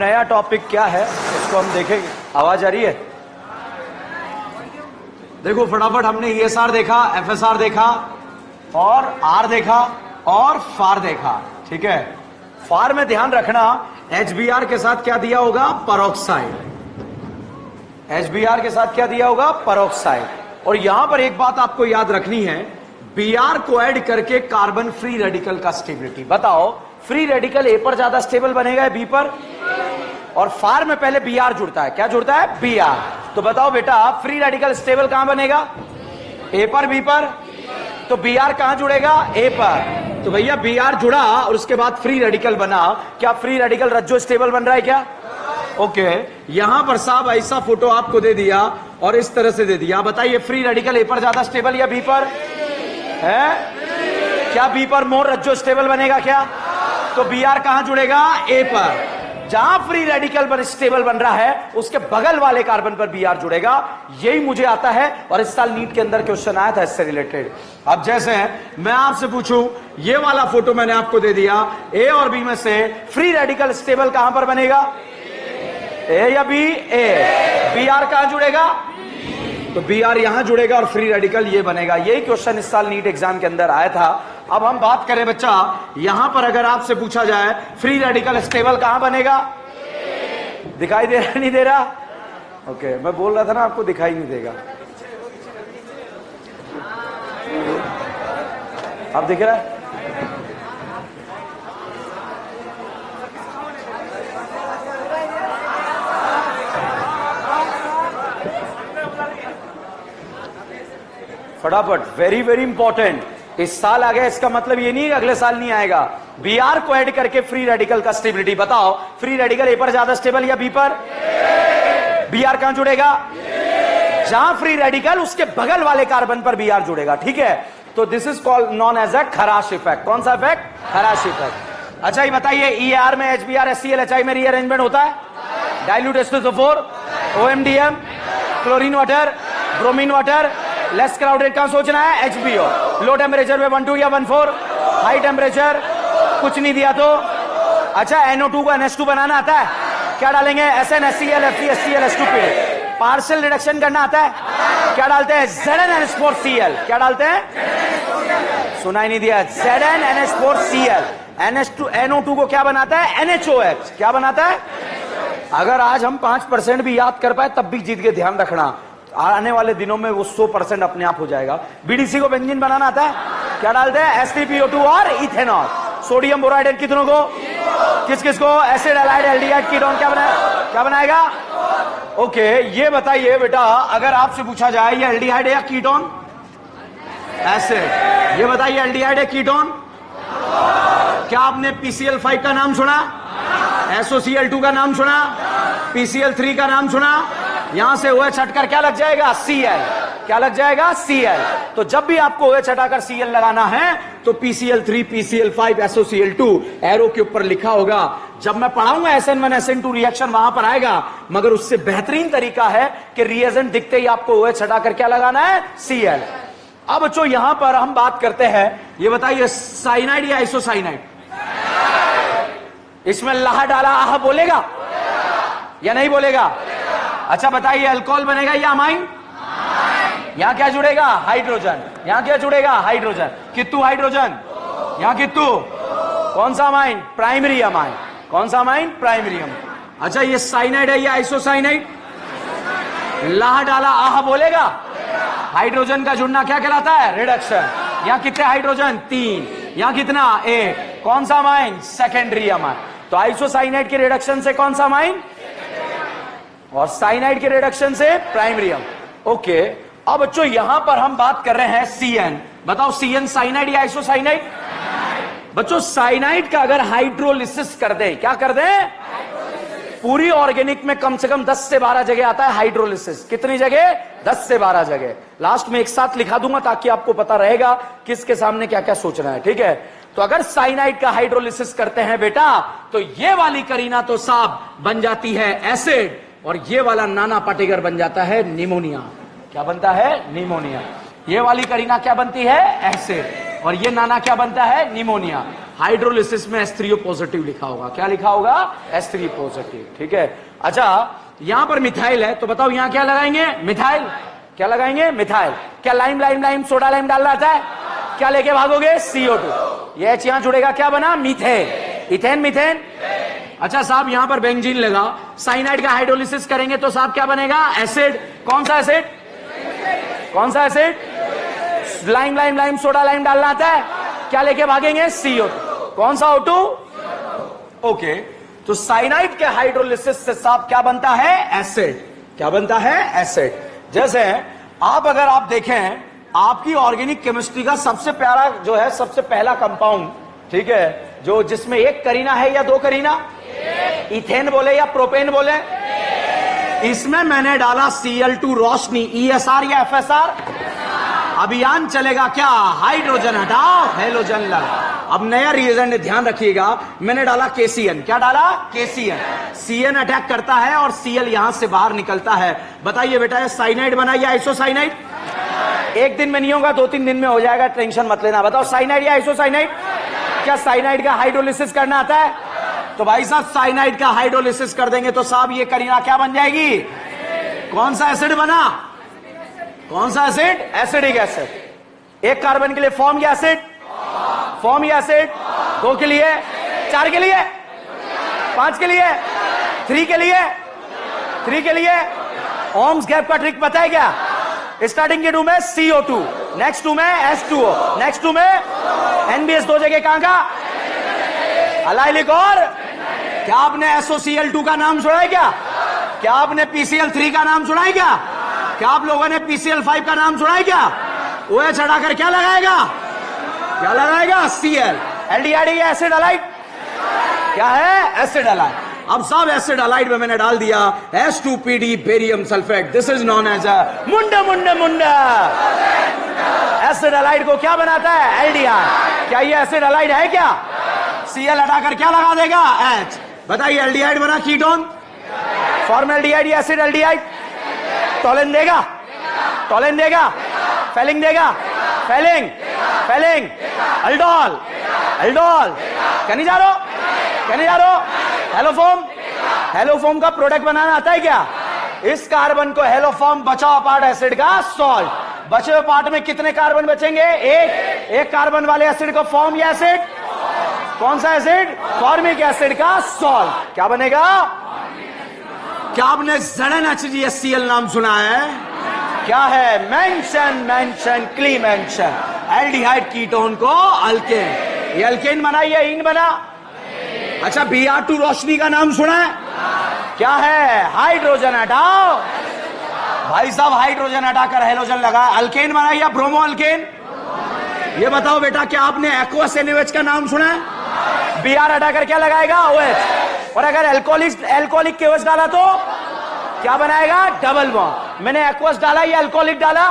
नया टॉपिक क्या है इसको हम देखेंगे। आवाज आ रही है? देखो फटाफट, हमने ईएसआर देखा, एफएसआर देखा और आर देखा और फार देखा। ठीक है, फार में ध्यान रखना एचबीआर के साथ क्या दिया होगा? पेरोक्साइड। एचबीआर के साथ क्या दिया होगा? पेरोक्साइड। और यहां पर एक बात आपको याद रखनी है, बीआर को ऐड करके कार्बन फ्री रेडिकल का स्टेबिलिटी। बताओ, फ्री रेडिकल ए पर ज्यादा स्टेबल बनेगा बी पर? और फार में पहले बीआर जुड़ता है। क्या जुड़ता है? बीआर। तो बताओ बेटा, फ्री रेडिकल स्टेबल कहां बनेगा? ए पर, बी पर? तो बीआर कहां जुड़ेगा? ए पर। तो भैया बीआर जुड़ा और उसके बाद फ्री रेडिकल बना। क्या फ्री रेडिकल रज्जो स्टेबल बन रहा है क्या? ओके, यहां पर साहब ऐसा फोटो आपको दे दिया और इस तरह से दे दिया। बताइए फ्री रेडिकल ए पर ज्यादा स्टेबल या बी पर है? क्या बी पर मोर रज्जो स्टेबल बनेगा क्या? तो बीआर कहां जुड़ेगा? ए पर। जहां फ्री रेडिकल पर स्टेबल बन रहा है उसके बगल वाले कार्बन पर बीआर जुड़ेगा। यही मुझे आता है और इस साल नीट के अंदर क्वेश्चन आया था इससे रिलेटेड। अब जैसे मैं आपसे पूछूं, ये वाला फोटो मैंने आपको दे दिया, ए और बी में से फ्री रेडिकल स्टेबल कहां पर बनेगा? ए या बी? ए। बीआर कहां जुड़ेगा? तो बीआर यहां जुड़ेगा और फ्री रेडिकल ये बनेगा। यही क्वेश्चन इस साल नीट एग्जाम के अंदर आया था। अब हम बात करें बच्चा, यहां पर अगर आपसे पूछा जाए फ्री रेडिकल स्टेबल कहां बनेगा? दिखाई दे रहा नहीं दे रहा? ओके, मैं बोल रहा था ना आपको दिखाई नहीं देगा। अब दिख रहा है? फटाफट, वेरी वेरी इंपॉर्टेंट। इस साल आ गया, इसका मतलब ये नहीं है अगले साल नहीं आएगा। बीआर को ऐड करके फ्री रेडिकल का स्टेबिलिटी। बताओ, फ्री रेडिकल ए पर ज्यादा स्टेबल या बी पर? बीआर कहां जुड़ेगा? जहां फ्री रेडिकल उसके बगल वाले कार्बन पर बीआर जुड़ेगा। ठीक है, तो this is called known as a Kharasch effect. कौन सा इफेक्ट? खराश इफेक्ट। अच्छा ये बताइए, ईआर में एचबीआर एचसीएल एचआई में रीअरेंजमेंट होता है? Dilute H2SO4, OMDM, chlorine water, bromine water, less crowded कहां सोचना है? HBO। लो टेम्परेचर में 12 या 14? हाई टेम्परेचर कुछ नहीं दिया तो? अच्छा, NO2 को NH2 बनाना आता है? क्या डालेंगे? SnHCl, FeHCl, H2P। Partial reduction करना आता है? क्या डालते हैं? ZnNH4Cl। क्या डालते हैं? सुना ही नहीं दिया। ZnNH4Cl। NO2 को क्या बनाता है? NHOH। क्या बनाता है? अगर आज हम 5% भी याद कर पाए तब भी जीत के, ध्यान रखना आने वाले दिनों में वो 100% अपने आप हो जाएगा। बीडीसी को बेंजीन बनाना आता है? क्या डालते हैं? H3PO2 और इथेनॉल। सोडियम बोराइड कितनों को? किस किस को? Acid, allied, aldehyde, ketone. क्या बनाएगा? ओके, ये बताइए बेटा, अगर आपसे पूछा जाए ये एल्डिहाइड है या कीटोन? एसिड। ये बताइए एल्डिहाइड है कीटोन? क्या आपने PCl5 का नाम सुना? SOCl2 का नाम सुना? PCl3 का नाम सुना? यहां से OH हटकर क्या लग जाएगा? Cl। क्या लग जाएगा? Cl। तो जब भी आपको OH हटाकर Cl लगाना है तो PCl3, PCl5, SOCl2 एरो के ऊपर लिखा होगा। जब मैं पढ़ाऊंगा SN1 SN2 रिएक्शन वहां पर आएगा, मगर उससे बेहतरीन तरीका है कि रिएजेंट दिखते ही आपको OH हटाकर क्या लगाना है? Cl। अब बच्चों यहां पर हम बात करते हैं, ये बताइए साइनाइड या आइसोसाइनाइड? इसमें लाह डाला आह बोलेगा या नहीं बोलेगा? अच्छा बताइए, अल्कोहल बनेगा या अमाइन? यहां क्या जुड़ेगा? हाइड्रोजन। यहां क्या जुड़ेगा? हाइड्रोजन। कितु हाइड्रोजन? यहां कितु? कौन सा अमाइन? Primary amine. कौन सा अमाइन? Primary amine. अच्छा ये साइनाइड है या आइसोसाइनाइड? लाह डाला आह बोलेगा? हाइड्रोजन का जुड़ना क्या कहलाता है? रिडक्शन। यहां कितने हाइड्रोजन? 3। यहां कितना? 1। कौन सा अमाइन? Secondary amine. तो आइसोसाइनाइड के रिडक्शन से कौन सा अमाइन? और साइनाइड के रिडक्शन से प्राइमरी। ओके, अब बच्चों यहां पर हम बात कर रहे हैं CN। बताओ CN साइनाइड या आइसोसाइनाइड? बच्चों साइनाइड का अगर हाइड्रोलिसिस कर दे, क्या कर दे? पूरी ऑर्गेनिक में कम से कम 10 से 12 जगह आता है हाइड्रोलिसिस। कितनी जगह? 10 से 12 जगह। लास्ट में एक साथ लिखा दूंगा ताकि आपको पता रहेगा किसके सामने क्या क्या सोचना है। ठीक है, तो अगर साइनाइड का हाइड्रोलिसिस करते हैं बेटा, तो ये वाली करीना तो साहब बन जाती है एसिड, और ये वाला नाना पाटेगर बन जाता है निमोनिया। क्या बनता है? निमोनिया। ये वाली करीना क्या बनती है? एसिड। और ये नाना क्या बनता है, निमोनिया। हाइड्रोलिसिस में H3O पॉजिटिव लिखा होगा, क्या लिखा होगा, H3 पॉजिटिव, ठीक है। अच्छा यहां पर मिथाइल है, तो बताओ यहां क्या लगाएंगे, मिथाइल, क्या लगाएंगे, मिथाइल। क्या लाइम सोडा लाइम डालना आता है, क्या लेके भागोगे, CO2। ये H यहां जुड़ेगा, क्या बना, मीथेन, इथेन मीथेन। अच्छा साहब यहां पर बेंजीन लगा, साइनाइड का हाइड्रोलिसिस करेंगे तो साहब क्या बनेगा, एसिड। कौन सा एसिड, कौन सा एसिड, लाइम सोडा लाइम डालना आता है, क्या लेके भागेंगे, CO2। कौन सा O2, ओके। तो साइनाइड के हाइड्रोलिसिस से साहब क्या बनता है, एसिड। क्या बनता है, एसिड। जैसे आप अगर आप देखें, आपकी ऑर्गेनिक केमिस्ट्री का सबसे प्यारा जो है, सबसे पहला कंपाउंड, ठीक है, जो जिसमें एक करीना है या दो करीना, इथेन बोले या प्रोपेन बोले, इसमें मैंने डाला Cl2 रोशनी, ESR या FSR। अभियान चलेगा क्या, हाइड्रोजन हटाओ हेलोजन लगाओ। अब नया रिएजेंट ध्यान रखिएगा, मैंने डाला KCN, क्या डाला, KCN। CN अटैक करता है और Cl यहां से बाहर निकलता है। बताइए बेटा ये साइनाइड बना या आइसोसाइनाइड, एक दिन में नहीं होगा, 2-3 दिन में हो जाएगा, टेंशन मत लेना। बताओ साइनाइड या आइसोसाइनाइड। क्या साइनाइड का हाइड्रोलिसिस करना आता है, तो भाई साहब साइनाइड का हाइड्रोलिसिस कर देंगे तो साहब ये करीना क्या बन जाएगी, कौन सा एसिड बना, कौन सा एसिड, एसिडिक एसिड। एक कार्बन के लिए फॉर्म या एसिड, फॉर्म या एसिड, 2 के लिए, 4 के लिए, 5 के लिए, 3 के लिए, 3 के लिए। ओम्स गैप का ट्रिक पता है क्या, स्टार्टिंग के 2 में CO2, नेक्स्ट 2 में H2O, नेक्स्ट 2 में NBS, 2 जगह कहां का, अलाइलिक। और क्या आपने SOCl2 का नाम सुना है क्या आपने PCl3 का नाम सुना है क्या आप लोगों ने PCl5 का नाम सुना है क्या, OH हटाकर क्या लगाएगा, क्या लगाएगा, Cl। एल्डिहाइड या एसिड अलाइड, क्या है, एसिड अलाइड। अब सब एसिड अलाइड में मैंने डाल दिया H2PD barium sulphate, this is known as a मुंडा मुंडा मुंडा। एसिड अलाइड को क्या बनाता है, एल्डिहाइड। क्या ये एसिड अलाइड है क्या, Cl हटाकर क्या लगा देगा, H। बताइए एल्डिहाइड बना, कीटोन, फॉर्मल्डिहाइड या एसिड एल्डिहाइड, टोलेन देगा, टोलेन देगा, फेलिंग देगा, फेलिंग, फेलिंग, अल्डोल, अल्डोल, कहने जा रहा, कहने जा रहा, हेलोफॉर्म, हेलोफॉर्म का प्रोडक्ट बनाना आता है क्या, इस कार्बन को हेलोफॉर्म, बचाओ पार्ट एसिड का सॉल्ट। बचे हुए पार्ट में कितने कार्बन बचेंगे, एक कार्बन वाले एसिड को फॉर्म या एसिड, कौन सा एसिड, फॉर्मिक एसिड का सॉल्ट, क्या बनेगा। क्या आपने ZnHgCl नाम सुना है, क्या है, मेंशन, मेंशन, क्ली मेंशन। एल्डिहाइड कीटोन को अल्केन, ये अल्केन बना या ईन बना। अच्छा Br2 रोशनी का नाम सुना है, क्या है, हाइड्रोजन हटाओ, भाई साहब हाइड्रोजन हटाकर हेलोजन लगा, अल्केन बना या ब्रोमो अल्केन। ये बताओ बेटा क्या आपने एक्वस NaOH का नाम सुना है, Br हटाकर क्या लगाएगा, OH। और अगर एल्कोहलिक KOH डाला तो क्या बनाएगा, डबल बॉन्ड। मैंने एक्वस डाला या एल्कोहलिक डाला,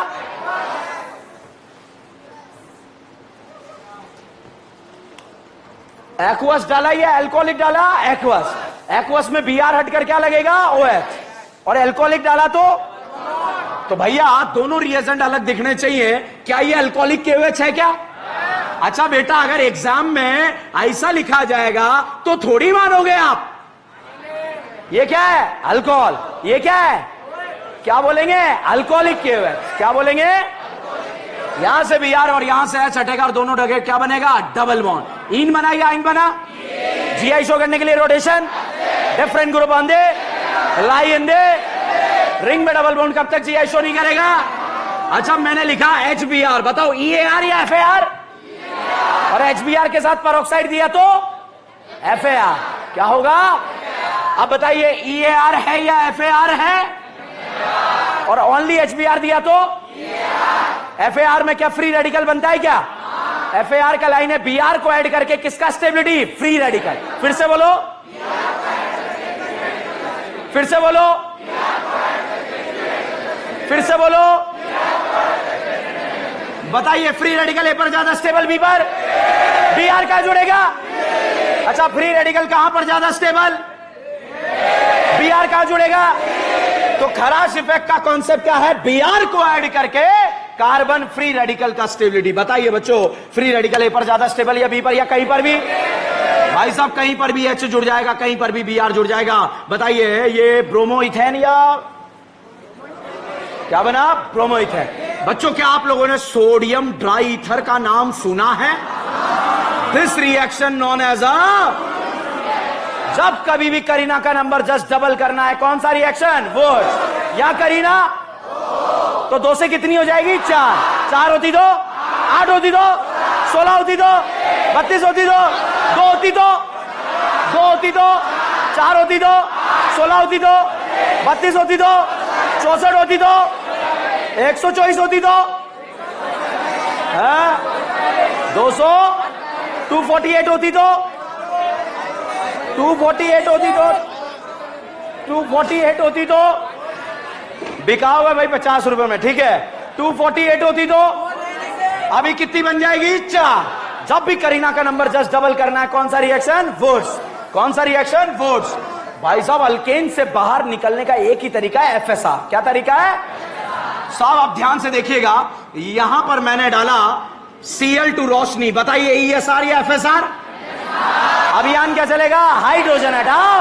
एक्वस डाला या एल्कोहलिक डाला, एक्वस। एक्वस में Br हटकर क्या लगेगा, OH। और एल्कोहलिक डाला तो भैया दोनों रिएजेंट अलग दिखने चाहिए। क्या ये अल्कोहलिक KOH है क्या। अच्छा बेटा अगर एग्जाम में ऐसा लिखा जाएगा तो थोड़ी मानोगे आप। ये क्या है, अल्कोहल। ये क्या है, क्या बोलेंगे, अल्कोहलिक KOH। क्या बोलेंगे, यहां से Br और यहां से H हटेगा और दोनों जगह क्या बनेगा, डबल बॉन्ड। इन बना या आइन बना, GI शो करने के लिए रोटेशन, डिफरेंट ग्रुप आंदे, लाई इंदे, रिंग में डबल बॉन्ड कब तक GI शो नहीं करेगा। अच्छा मैंने लिखा HBr, बताओ EAR या FAR। और HBr के साथ पेरोक्साइड दिया तो FAR, क्या होगा। अब बताइए EAR है या FAR है, और ओनली HBr दिया तो FAR में क्या फ्री रेडिकल बनता है क्या। FAR का लाइन है Br को ऐड करके किसका स्टेबिलिटी, फ्री रेडिकल। फिर से बोलो, फिर से बोलो, फिर से बोलो, बताइए फ्री रेडिकल ए पर ज्यादा स्टेबल, बी पर, Br का जुड़ेगा। अच्छा फ्री रेडिकल कहां पर ज्यादा स्टेबल, Br का जुड़ेगा। तो खराश इफेक्ट का कॉन्सेप्ट क्या है, Br को ऐड करके कार्बन फ्री रेडिकल का स्टेबिलिटी। बताइए बच्चों, फ्री रेडिकल ए पर ज्यादा स्टेबल या बी पर या कहीं पर भी? भाई साहब कहीं पर भी H जुड़ जाएगा, कहीं पर भी Br जुड़ जाएगा। बताइए ये ब्रोमोइथेन या क्या बना? ब्रोमोइथेन। बच्चों क्या आप लोगों ने सोडियम ड्राई ईथर का नाम सुना है? दिस रिएक्शन नोन एज जब कभी भी करीना का नंबर जस्ट डबल करना है, कौन सा रिएक्शन? वो या करीना तो 2 से कितनी हो जाएगी? 4। 4 होती तो 8 होती तो 16 होती तो 32 होती तो 2 होती तो 2 होती तो 4 होती तो 16 होती तो 32 होती तो 64 होती तो 124 होती तो 200 248 होती तो 248 होती तो 248 होती तो बिका हुआ भाई 50 रुपए में, ठीक है। 248 होती तो अभी कितनी बन जाएगी? 4। जब भी करीना का नंबर जस्ट डबल करना है, कौन सा रिएक्शन? वुड्स। कौन सा रिएक्शन? वुड्स। भाई साहब अल्केन से बाहर निकलने का एक ही तरीका है, FSR। क्या तरीका है साहब? आप ध्यान से देखिएगा, यहां पर मैंने डाला Cl2 रोशनी। बताइए ESR या FSR? अभियान क्या चलेगा? हाइड्रोजन हटाओ,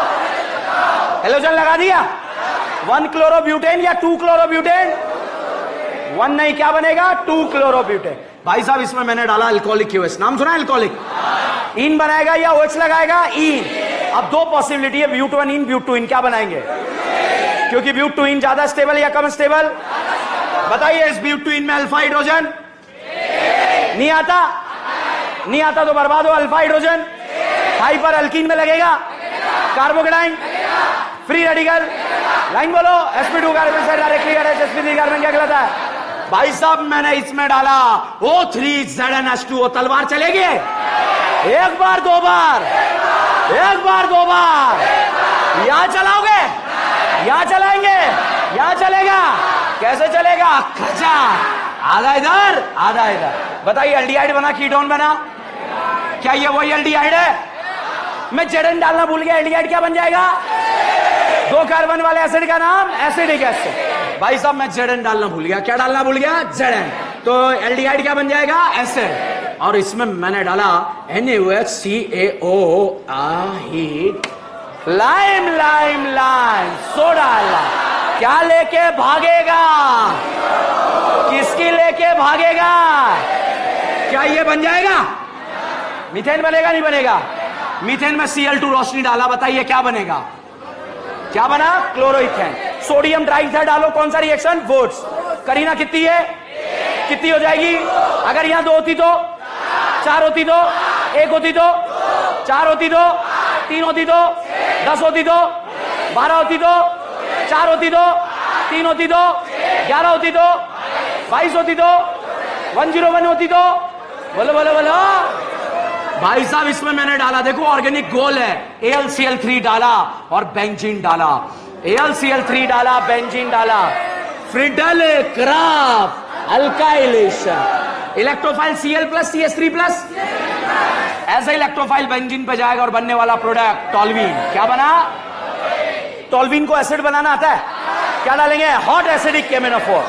हेलोजन लगा दिया। 1 क्लोरोब्यूटेन या 2 क्लोरोब्यूटेन? 1 नहीं, क्या बनेगा? 2 क्लोरोब्यूटेन। भाई साहब इसमें मैंने डाला अल्कोहलिक QS। नाम सुना है अल्कोहलिक? इन बनाएगा या OH लगाएगा? इन। अब 2 पॉसिबिलिटी है, ब्यूटोन इन, ब्यूटोइन। क्या बनाएंगे? क्योंकि ब्यूटोइन ज्यादा स्टेबल या कम स्टेबल? बताइए इस ब्यूटोइन में अल्फा हाइड्रोजन नहीं आता? नहीं आता तो बर्बाद हो अल्फा हाइड्रोजन। हाइपर अल्कीन में लगेगा कार्बोकेटाइन, फ्री रेडिकल। लाइन बोलो, sp2 कार्बन से डायरेक्टली अटैच sp3 कार्बन क्या कहलाता है? भाई साहब मैंने इसमें डाला O3ZnH2O। तलवार चलेगी? एक बार, 2 बार, एक बार, 2 बार। यहां चलाओगे? यहां चलाएंगे? यहां चलेगा? कैसे चलेगा? खचा, आधा इधर आधा इधर। बताइए एल्डिहाइड बना, कीटोन बना? क्या ये वही एल्डिहाइड है? मैं Zn डालना भूल गया, एल्डिहाइड क्या बन जाएगा? 2 कार्बन वाले एसिड का नाम एसिडिक एसिड। भाई साहब मैं Zn डालना भूल गया। क्या डालना भूल गया? Zn। तो एल्डिहाइड क्या बन जाएगा? एसिड। और इसमें मैंने डाला NaOH lime lime lime soda. क्या लेके भागेगा? किसकी लेके भागेगा? क्या ये बन जाएगा? मीथेन बनेगा? नहीं बनेगा? मीथेन में Cl2 रोशनी डाला। बताइए क्या बनेगा? क्या बना? क्लोरोइथेन। सोडियम ट्राइथर डालो, कौन सा रिएक्शन? वुड्स। करीना कितनी है? कितनी हो जाएगी? अगर यहां 2 होती तो 4 होती तो 1 होती तो 4 होती तो 3 होती तो 10 होती तो 12 होती तो 4 होती तो 3 होती तो 11 होती तो 22 होती तो 101 होती तो बोलो बोलो बोलो। भाई साहब इसमें मैंने डाला, देखो ऑर्गेनिक गोल है, AlCl3 डाला और बेंजीन डाला। AlCl3 डाला, बेंजीन डाला, Friedel Crafts alkylation, electrophile Cl+ CH3+, ऐसा इलेक्ट्रोफाइल बेंजीन पे जाएगा और बनने वाला प्रोडक्ट टॉल्वीन। क्या बना? टॉल्वीन को एसिड बनाना आता है? क्या डालेंगे? हॉट एसिडिक केमिनोफोर।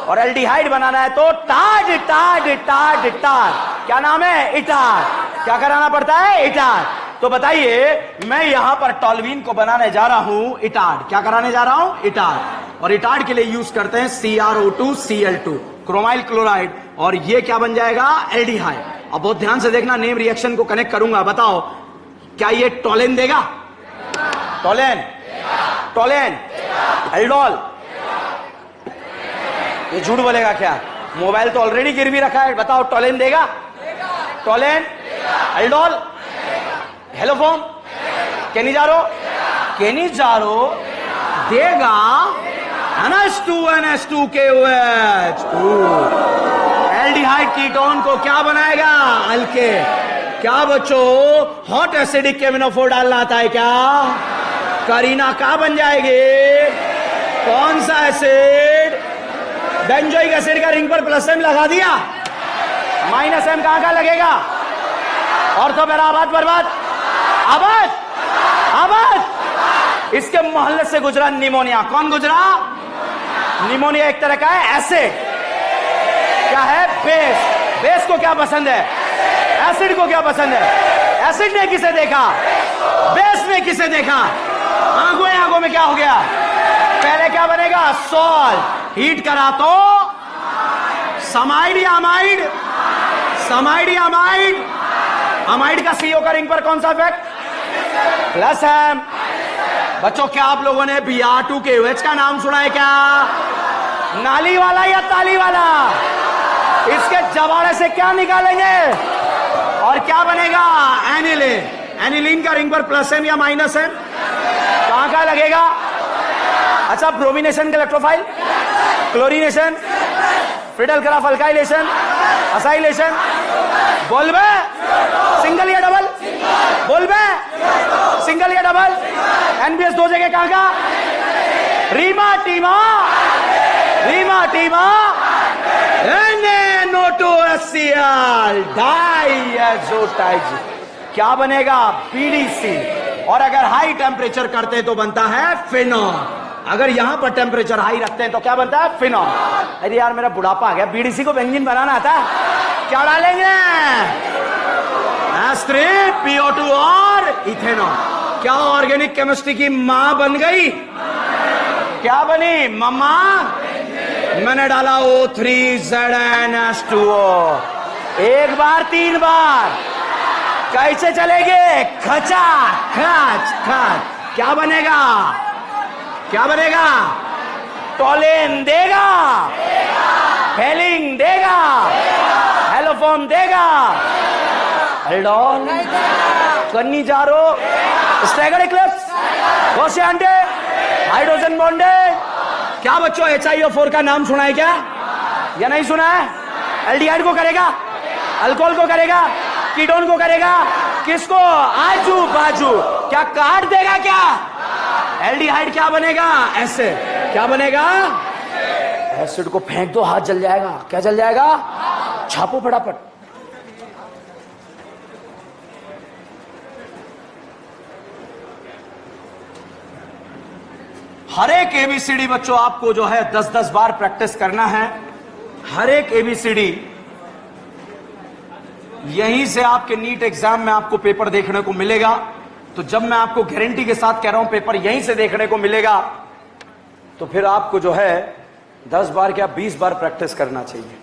और एल्डिहाइड बनाना है तो टाड टाड टाड टाड। क्या नाम है? इटार। क्या कराना पड़ता है? इटार। तो बताइए मैं यहां पर टॉल्वीन को बनाने जा रहा हूं इटार। क्या कराने जा रहा हूं? इटार। और इटार के लिए यूज करते हैं CrO2 Cl2 क्रोमाइल क्लोराइड। और ये क्या बन जाएगा? एल्डिहाइड। अब बहुत ध्यान से देखना, नेम रिएक्शन को कनेक्ट करूंगा। बताओ क्या ये टोलेन देगा? Tollens, Tollens, aldol. ये झूठ बोलेगा क्या? मोबाइल तो ऑलरेडी गिरवी रखा है। बताओ टोलेन देगा? Tollens, aldol, haloform, Cannizzaro, Cannizzaro देगा NH2NH2KOH। एल्डिहाइड कीटोन को क्या बनाएगा? अल्केन। क्या बच्चों हॉट एसिडिक केमिनोफोर डालना आता है क्या? करीना क्या बन जाएगी? कौन सा एसिड? बेंजोइक एसिड का रिंग पर +M लगा दिया, -M कहां का लगेगा? और तो मेरा आबाद बर्बाद, आबाद आबाद। इसके मोहल्ले से गुजरा निमोनिया। कौन गुजरा? निमोनिया एक तरह का है एसिड। क्या है? बेस। बेस को क्या पसंद है? एसिड को क्या पसंद है? एसिड ने किसे देखा? बेस ने किसे देखा? आंखों में क्या हो गया? पहले क्या बनेगा? सॉल्ट। हीट करा तो समाइड या अमाइड? समाइड या अमाइड? अमाइड का सीओ का रिंग पर कौन सा इफेक्ट? प्लस है। बच्चों क्या आप लोगों ने Br2KOH का नाम सुना है क्या? नाली वाला या ताली वाला? इसके जवाड़े से क्या निकालेंगे और क्या बनेगा? एनिलीन। एनिलीन का रिंग पर प्लस है या माइनस है? कहां का लगेगा? अच्छा, ब्रोमिनेशन का electrophile, chlorination, Friedel crop alkylation, acylation, बोल बे सिंगल या डबल? बोल बे सिंगल या डबल? एनबीएस दो जगह कहां का? रीमा टीमा, रीमा टीमा, NaNO2HCl डाइएज़ोटाइज। क्या बनेगा? BDC। और अगर हाई टेम्परेचर करते हैं तो बनता है फिनॉल। अगर यहां पर टेम्परेचर हाई रखते हैं तो क्या बनता है? फिनॉल। अरे यार मेरा बुढ़ापा आ गया, BDC को बेंजीन बनाना आता है? क्या डालेंगे? एस्ट्रिन, PO2 और इथेनॉल। क्या ऑर्गेनिक केमिस्ट्री की मां बन गई? क्या बनी? मम्मा। मैंने डाला O3ZnH2O। एक बार, तीन बार। कैसे चलेंगे? खचा खच खच। क्या बनेगा? क्या बनेगा? टोलेन देगा, हेलिंग देगा, हेलोफॉर्म देगा, एल्डोल, कन्नी जारो, स्टैगर इक्लिप्स, गॉसिएंटे, हाइड्रोजन बॉन्डेड। क्या बच्चों HiO4 का नाम सुना है क्या या नहीं सुना है? एल्डिहाइड को करेगा, अल्कोहल को करेगा, कीटोन को करेगा, किसको? आजू बाजू। क्या काट देगा? क्या एल्डिहाइड क्या बनेगा? एसिड। क्या बनेगा? एसिड को फेंक दो, हाथ जल जाएगा। क्या जल जाएगा? छापो फटाफट। हर एक ABCD बच्चों आपको जो है 10-10 बार प्रैक्टिस करना है। हर एक ABCD यहीं से आपके नीट एग्जाम में आपको पेपर देखने को मिलेगा। तो जब मैं आपको गारंटी के साथ कह रहा हूं पेपर यहीं से देखने को मिलेगा, तो फिर आपको जो है 10 बार क्या 20 बार प्रैक्टिस करना चाहिए।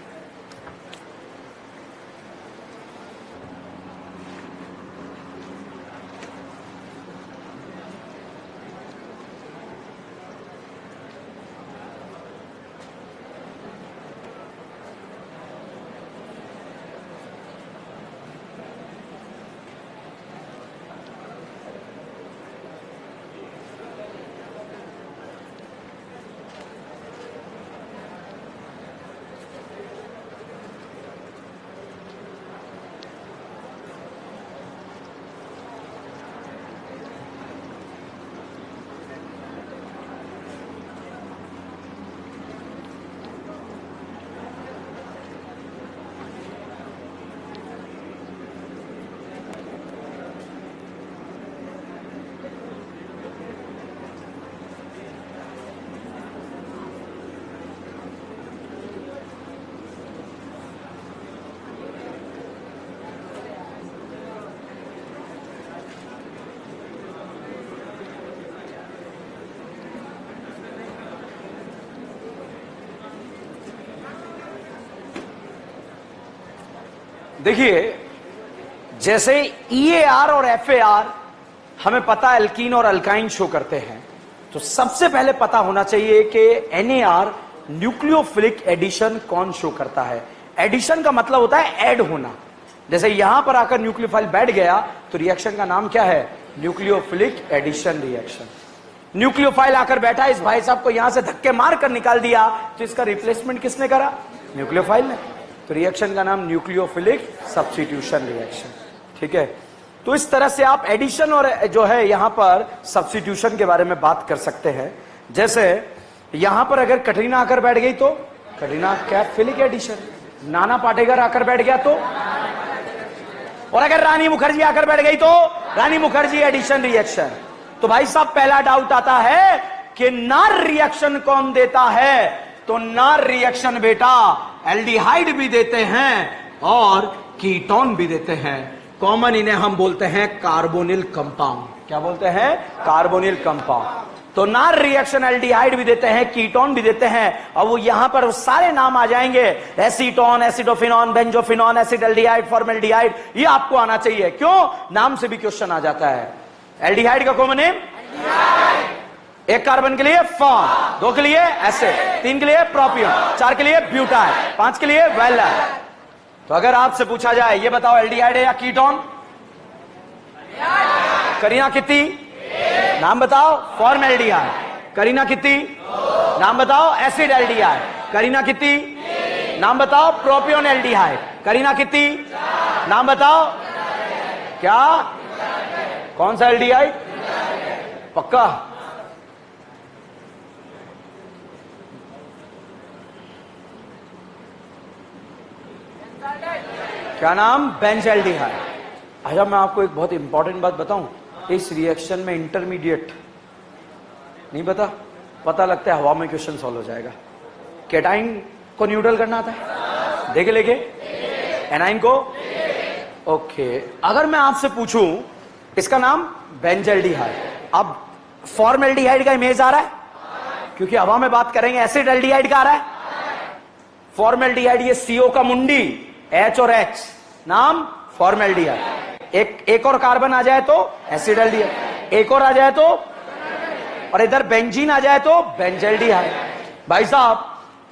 देखिए, जैसे EAR और FAR हमें पता एल्कीन और अल्काइन शो करते हैं, तो सबसे पहले पता होना चाहिए कि NAR न्यूक्लियोफिलिक एडिशन कौन शो करता है। एडिशन का मतलब होता है ऐड होना। जैसे यहां पर आकर न्यूक्लियोफाइल बैठ गया तो रिएक्शन का नाम क्या है? Nucleophilic addition reaction. न्यूक्लियोफाइल आकर बैठा, इस भाई साहब को यहां से धक्के मार कर निकाल दिया, तो इसका रिप्लेसमेंट किसने करा? न्यूक्लियोफाइल ने। तो रिएक्शन का नाम न्यूक्लियोफिलिक सब्स्टिट्यूशन रिएक्शन। ठीक है, तो इस तरह से आप एडिशन और जो है यहां पर सब्स्टिट्यूशन के बारे में बात कर सकते हैं। जैसे यहां पर अगर कटरीना आकर बैठ गई तो कटरीना कैफिलिक एडिशन, नाना पाटेकर आकर बैठ गया तो, और अगर रानी मुखर्जी आकर बैठ गई तो रानी मुखर्जी एडिशन रिएक्शन। तो भाई साहब पहला डाउट आता है कि नार रिएक्शन कौन देता है? तो नार रिएक्शन बेटा एल्डिहाइड भी देते हैं और कीटोन भी देते हैं। कॉमन इन्हें हम बोलते हैं कार्बोनिल कंपाउंड। क्या बोलते हैं? Carbonyl compound. तो नार रिएक्शन एल्डिहाइड भी देते हैं, कीटोन भी देते हैं, और वो यहां पर सारे नाम आ जाएंगे, एसीटोन, एसिडोफिनॉन, बेंजोफिनॉन, एसिडल्डिहाइड, फॉर्मेल्डिहाइड। ये आपको आना चाहिए, क्यों? नाम से भी क्वेश्चन आ जाता है। एल्डिहाइड का कॉमन नेम, एक कार्बन के लिए फॉर्म, 2 के लिए एसिड, 3 के लिए प्रोपियन, 4 के लिए ब्यूटाइल, 5 के लिए वेलर। तो अगर आपसे पूछा जाए ये बताओ एल्डिहाइड है या कीटोन? करीना कितनी? नाम बताओ। फॉर्मेल्डिहाइड। करीना कितनी? नाम बताओ। Acid aldehyde. करीना कितनी? नाम बताओ। प्रोपियोन एल्डिहाइड। करीना कितनी? नाम बताओ। क्या? कौन सा एल्डिहाइड? पक्का? क्या नाम? बेंजल्डिहाइड। अच्छा, मैं आपको एक बहुत इंपॉर्टेंट बात बताऊं, इस रिएक्शन में इंटरमीडिएट नहीं पता लगता है हवा में क्वेश्चन सॉल्व हो जाएगा। कैटाइन को न्यूट्रल करना आता है, देखे लेके एनाइन को। ओके, अगर मैं आपसे पूछूं इसका नाम बेंजल्डिहाइड, अब फॉर्मेल्डिहाइड का इमेज आ रहा है? क्योंकि हवा में बात करेंगे, एसिड एल्डिहाइड का आ रहा है। फॉर्मेल्डिहाइड ये सीओ का मुंडी, एच और एच, नाम फॉर्मेल्डिहाइड। एक और कार्बन आ जाए तो एसिड एल्डिहाइड, एक और आ जाए तो, और इधर बेंजीन आ जाए तो बेंजल्डिहाइड। भाई साहब,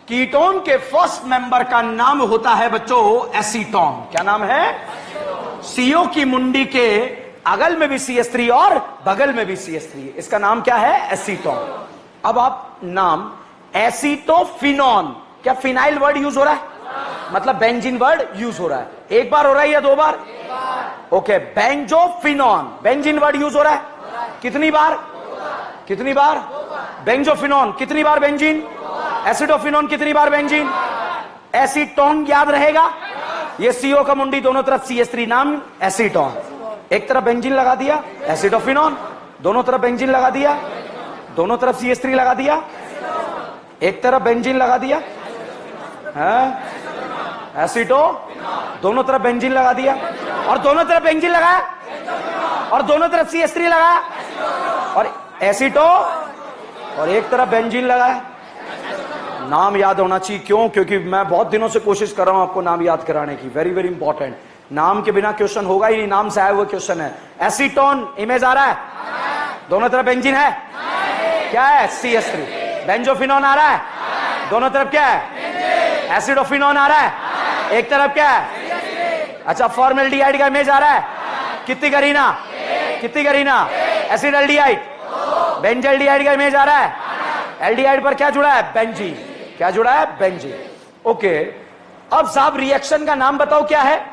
कीटोन के फर्स्ट मेंबर का नाम होता है बच्चों एसीटोन। क्या नाम है? सीओ की मुंडी के अगल में भी CH3 और बगल में भी CH3, इसका नाम क्या है? एसीटोन। अब आप नाम एसीटोफिनॉन, क्या फिनाइल वर्ड यूज हो रहा है? मतलब बेंजीन वर्ड यूज हो रहा है, एक बार हो रहा है या 2 बार? Okay, benzophenone, benzene word use हो रहा है कितनी बार? कितनी बार? बेंजोफिनॉन कितनी बार? बेंजीन। एसिडोफिनॉन कितनी बार? बेंजीन। एसीटोन याद रहेगा, ये सीओ का मुंडी दोनों तरफ CH3, नाम एसीटोन। एक तरफ बेंजीन लगा दिया, एसिडोफिनॉन, दोनों तरफ बेंजीन लगा दिया, दोनों तरफ CH3 लगा दिया, एक तरफ बेंजीन लगा दिया, एसीटो, दोनों तरफ बेंजीन लगा दिया, और दोनों तरफ बेंजीन लगाया, और दोनों तरफ CH3 लगाया, और एसीटो, और एक तरफ बेंजीन लगाया। नाम याद होना चाहिए, क्यों? क्योंकि मैं बहुत दिनों से कोशिश कर रहा हूं आपको नाम याद कराने की। वेरी वेरी इंपॉर्टेंट, नाम के बिना क्वेश्चन होगा ही नहीं, नाम से आया हुआ क्वेश्चन है। एसीटोन इमेज आ रहा है, दोनों तरफ बेंजीन है, क्या है? CH3। बेंजोफिनॉन आ रहा है, दोनों तरफ क्या है? एसिडोफिनॉन आ रहा है, एक तरफ क्या है? अच्छा, फॉर्मेल्डिहाइड का इमेज आ रहा है, कितनी करीना? कितनी करीना? Acid aldehyde. बेंजल्डिहाइड का इमेज आ रहा है, एल्डिहाइड पर क्या जुड़ा है? बेंजीन। क्या जुड़ा है? बेंजीन। ओके, अब साहब रिएक्शन का नाम बताओ क्या है?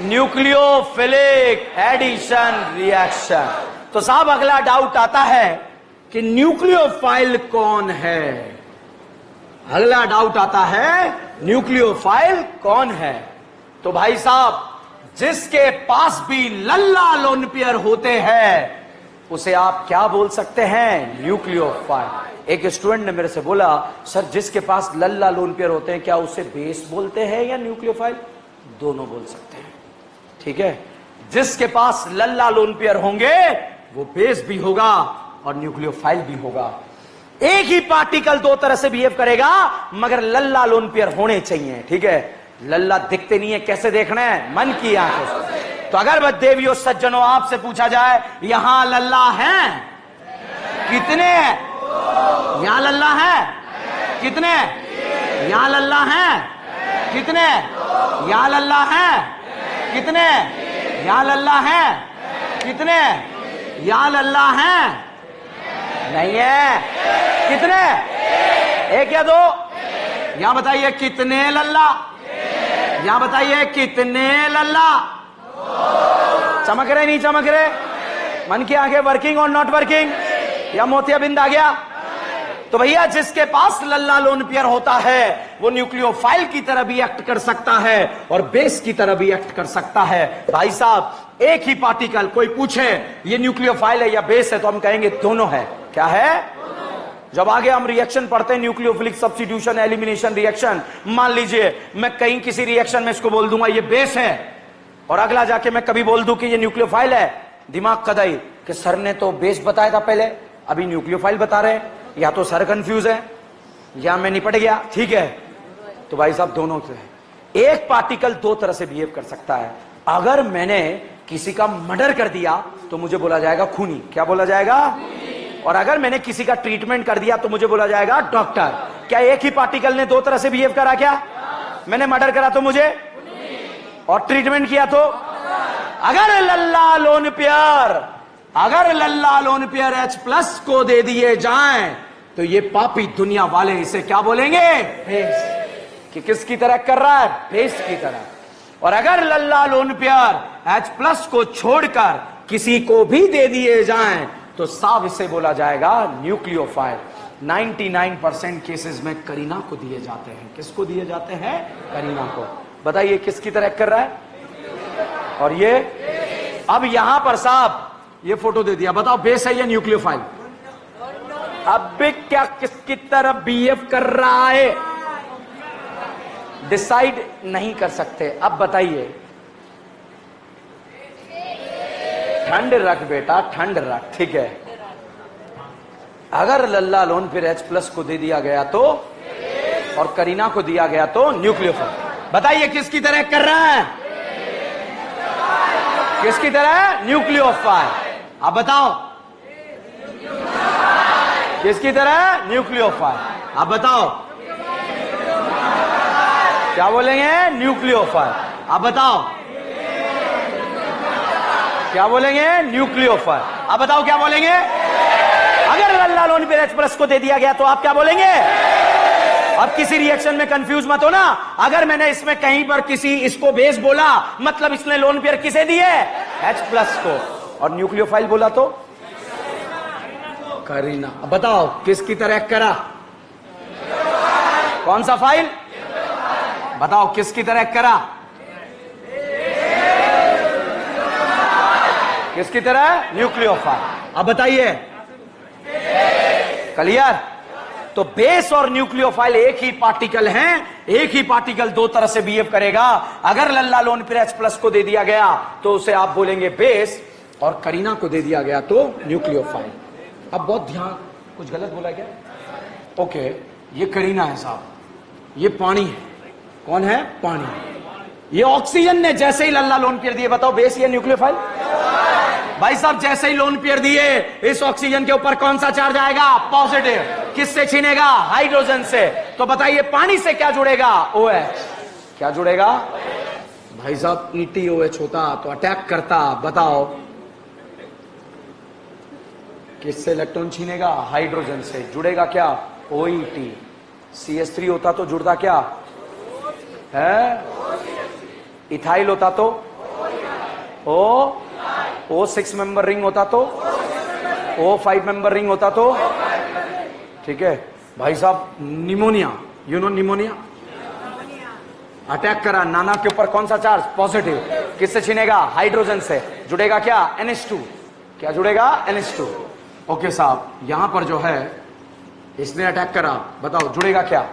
Nucleophilic addition reaction. तो साहब अगला डाउट आता है कि न्यूक्लियोफाइल कौन है? अगला डाउट आता है न्यूक्लियोफाइल कौन है? तो भाई साहब, जिसके पास भी लल्ला लोन पेयर होते हैं उसे आप क्या बोल सकते हैं? न्यूक्लियोफाइल। एक स्टूडेंट ने मेरे से बोला, सर जिसके पास लल्ला लोन पेयर होते हैं क्या उसे बेस बोलते हैं या न्यूक्लियोफाइल? दोनों बोल सकते हैं, ठीक है। जिसके पास लल्ला लोन पेयर होंगे वो बेस भी होगा और न्यूक्लियोफाइल भी होगा। एक ही पार्टिकल 2 तरह से बिहेव करेगा, मगर लल्ला लोन पेयर होने चाहिए, ठीक है। लल्ला दिखते नहीं है, कैसे देखना है? मन की आंखों से। तो अगर देवियों सज्जनों आपसे पूछा जाए यहां लल्ला है कितने? यहां लल्ला है कितने? यहां लल्ला है कितने? यहां लल्ला है कितने? यहां लल्ला है कितने? यहां लल्ला है नहीं है, कितने? 1 या 2? यहां बताइए कितने लल्ला? यहां बताइए कितने लल्ला? चमक रहे नहीं चमक रहे? मन की आंखें वर्किंग और नॉट वर्किंग, या मोतियाबिंद आ गया? तो भैया जिसके पास लल्ला लोन पेयर होता है वो न्यूक्लियोफाइल की तरह भी एक्ट कर सकता है और बेस की तरह भी एक्ट कर सकता है। भाई साहब एक ही पार्टिकल कोई पूछे ये न्यूक्लियोफाइल है या बेस है तो हम कहेंगे दोनों है। क्या है? जब आगे हम रिएक्शन पढ़ते हैं, न्यूक्लियोफिलिक सब्स्टिट्यूशन, एलिमिनेशन रिएक्शन, मान लीजिए मैं कहीं किसी रिएक्शन में इसको बोल दूंगा ये बेस है, और अगला जाके मैं कभी बोल दूं कि ये न्यूक्लियोफाइल है, दिमाग कदाई कि सर ने तो बेस बताया था पहले, अभी न्यूक्लियोफाइल बता रहे हैं, या तो सर कंफ्यूज है या मैं निपट गया। ठीक है, तो भाई साहब दोनों से एक पार्टिकल दो तरह से बिहेव कर सकता है। अगर मैंने किसी का मर्डर कर दिया तो मुझे बोला जाएगा खूनी। क्या बोला जाएगा? और अगर मैंने किसी का ट्रीटमेंट कर दिया तो मुझे बोला जाएगा डॉक्टर। क्या एक ही पार्टिकल ने दो तरह से बिहेव करा? क्या मैंने मर्डर करा तो मुझे, और ट्रीटमेंट किया तो? अगर लल्ला लोन पेयर, अगर लल्ला लोन पेयर H+ को दे दिए जाएं तो ये पापी दुनिया वाले इसे क्या बोलेंगे? बेस। कि किसकी तरह कर रहा है? बेस की तरह। और अगर लल्ला लोन पेयर H+ को छोड़कर किसी को भी दे दिए जाएं तो साफ इसे बोला जाएगा न्यूक्लियोफाइल। 99% केसेस में करीना को दिए जाते हैं। किसको दिए जाते हैं? करीना को। बताइए किसकी तरह कर रहा है? और ये अब यहां पर साहब ये फोटो दे दिया, बताओ बेस है या न्यूक्लियोफाइल? अब क्या किसकी तरह बिहेव कर रहा है डिसाइड नहीं कर सकते। अब बताइए, ठंड रख बेटा, ठंड रख। ठीक है, अगर लल्ला लोन फिर H+ को दे दिया गया तो, और करीना को दिया गया तो न्यूक्लियोफाइल। बताइए किसकी तरह कर रहा है? किसकी तरह? न्यूक्लियोफाइल। अब बताओ किसकी तरह? न्यूक्लियोफाइल। अब बताओ क्या बोलेंगे? न्यूक्लियोफाइल। अब बताओ क्या बोलेंगे? न्यूक्लियोफाइल। अब बताओ क्या बोलेंगे? अगर लल्ला लोन पे H+ को दे दिया गया तो आप क्या बोलेंगे? अब किसी रिएक्शन में कंफ्यूज मत हो ना। अगर मैंने इसमें कहीं पर किसी इसको बेस बोला मतलब इसने लोन पेयर किसे दिए? H+ को। और न्यूक्लियोफाइल बोला तो करीना। अब बताओ किसकी तरह करा? कौन सा फाइल? बताओ किसकी तरह करा? किसकी तरह? न्यूक्लियोफाइल। अब बताइए क्लियर? तो बेस और न्यूक्लियोफाइल एक ही पार्टिकल हैं, एक ही पार्टिकल दो तरह से बिहेव करेगा। अगर लल्ला लोन फिर H+ को दे दिया गया तो उसे आप बोलेंगे बेस, और करीना को दे दिया गया तो न्यूक्लियोफाइल। अब बहुत ध्यान, कुछ गलत बोला क्या? ओके, ये करीना है साहब, ये पानी है। कौन है? पानी। ये ऑक्सीजन ने जैसे ही लल्ला लोन पेयर दिए, बताओ बेस या न्यूक्लियोफाइल? भाई साहब जैसे ही लोन पेयर दिए इस ऑक्सीजन के ऊपर कौन सा चार्ज आएगा? पॉजिटिव। किससे छीनेगा? हाइड्रोजन से। तो बताइए पानी से क्या जुड़ेगा? OH। क्या जुड़ेगा? भाई साहब ETOH होता तो अटैक करता। बताओ किससे इलेक्ट्रॉन छीनेगा? हाइड्रोजन से। जुड़ेगा क्या? OET। CH3 होता तो जुड़ता क्या है? इथाइल होता तो O6 मेंबर रिंग होता तो O5 मेंबर रिंग होता तो। ठीक है भाई साहब, pneumonia, you know pneumonia, attack करा, नाना के ऊपर कौन सा चार्ज? पॉजिटिव। किससे छीनेगा? हाइड्रोजन से। जुड़ेगा क्या? NH2। क्या जुड़ेगा? NH2। ओके साहब, यहां पर जो है इसने अटैक करा, बताओ जुड़ेगा क्या?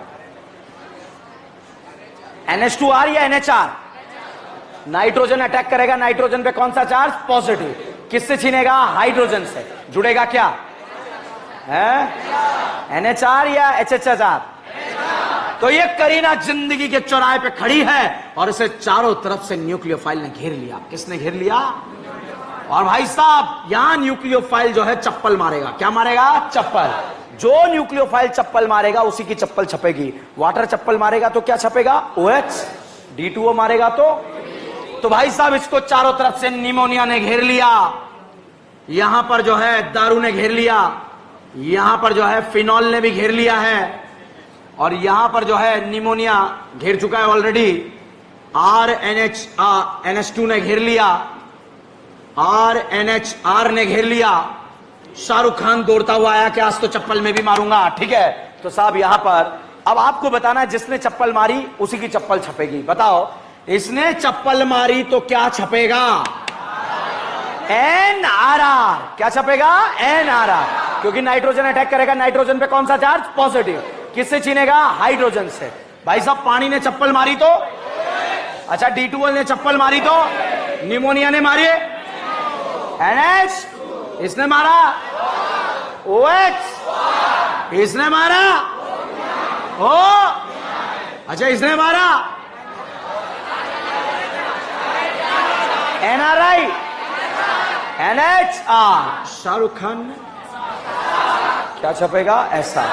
NH2R या NHR? नाइट्रोजन अटैक करेगा, नाइट्रोजन पे कौन सा चार्ज? पॉजिटिव। किससे छीनेगा? हाइड्रोजन से। जुड़ेगा क्या है? NHR या HHR? तो ये करीना जिंदगी के चौराहे पे खड़ी है और इसे चारों तरफ से न्यूक्लियोफाइल ने घेर लिया। किसने घेर लिया? और भाई साहब यहां न्यूक्लियोफाइल जो है चप्पल मारेगा। क्या मारेगा? चप्पल। जो न्यूक्लियोफाइल चप्पल मारेगा उसी की चप्पल छपेगी। वाटर चप्पल मारेगा तो क्या छपेगा? OH। D2O मारेगा तो भाई साहब इसको चारों तरफ से निमोनिया ने घेर लिया। यहां पर जो है दारू ने घेर लिया, यहां पर जो है फिनॉल ने भी घेर लिया है, और यहां पर जो है निमोनिया घेर चुका है ऑलरेडी। NH2 ने घेर लिया, NHR ने घेर लिया। शाहरुख खान दौड़ता हुआ आया कि आज तो चप्पल में भी मारूंगा। ठीक है, तो साहब यहां पर अब आपको बताना है जिसने चप्पल मारी उसी की चप्पल छपेगी। बताओ इसने चप्पल मारी तो क्या छपेगा? NRR। क्या छपेगा? NRR। क्योंकि नाइट्रोजन अटैक करेगा नाइट्रोजन पे कौन सा चार्ज? पॉजिटिव। किससे छीनेगा? हाइड्रोजन से। भाई साहब पानी ने चप्पल मारी तो, अच्छा D2O ने चप्पल मारी तो, निमोनिया ने मारी NH, इसने मारा OH, इसने मारा O, अच्छा इसने मारा NRI, NHR। शाहरुख खान ने क्या छपेगा? ऐसा।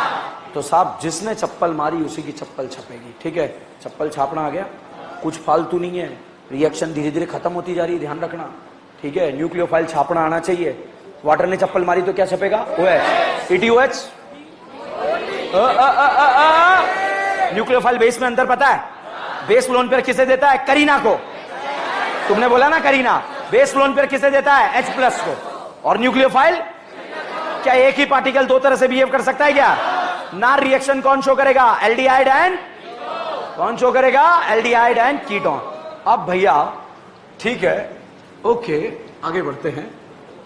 तो साहब जिसने चप्पल मारी उसी की चप्पल छपेगी, ठीक है? चप्पल छापना आ गया, कुछ फालतू नहीं है, रिएक्शन धीरे धीरे खत्म होती जा रही है, ध्यान रखना, ठीक है? न्यूक्लियोफाइल छापना आना चाहिए। वाटर ने चप्पल मारी तो क्या छपेगा? OH, ETOH। न्यूक्लियोफाइल बेस में अंतर पता है? बेस लोन पर किसे देता है? करीना को। तुमने बोला ना करीना, बेस लोन पर किसे देता है? H+ को। और न्यूक्लियोफाइल क्या एक ही पार्टिकल दो तरह से बिहेव कर सकता है क्या? ना रिएक्शन कौन शो करेगा? एल्डिहाइड एंड कौन शो करेगा? Aldehyde and ketone. अब भैया ठीक है, ओके आगे बढ़ते हैं,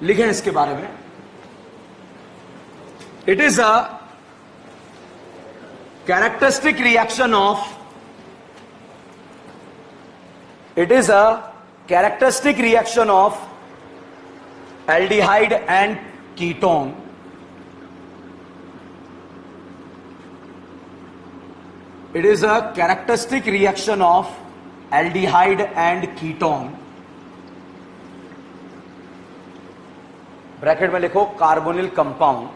लिखें इसके बारे में। It is a characteristic reaction of, it is a characteristic reaction of aldehyde and ketone It is a characteristic reaction of aldehyde and ketone. Bracket में लिखो कार्बोनिल कंपाउंड,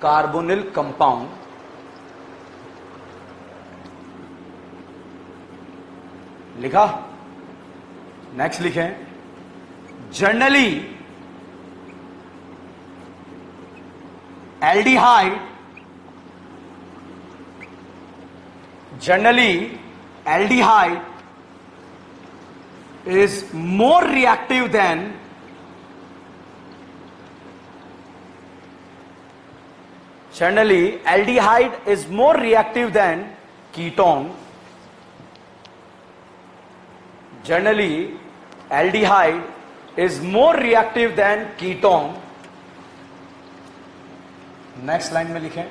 कार्बोनिल कंपाउंड, लिखा? नेक्स्ट लिखें, generally aldehyde, generally aldehyde is more reactive than ketone. Generally aldehyde is more reactive than ketone. Next line में लिखें,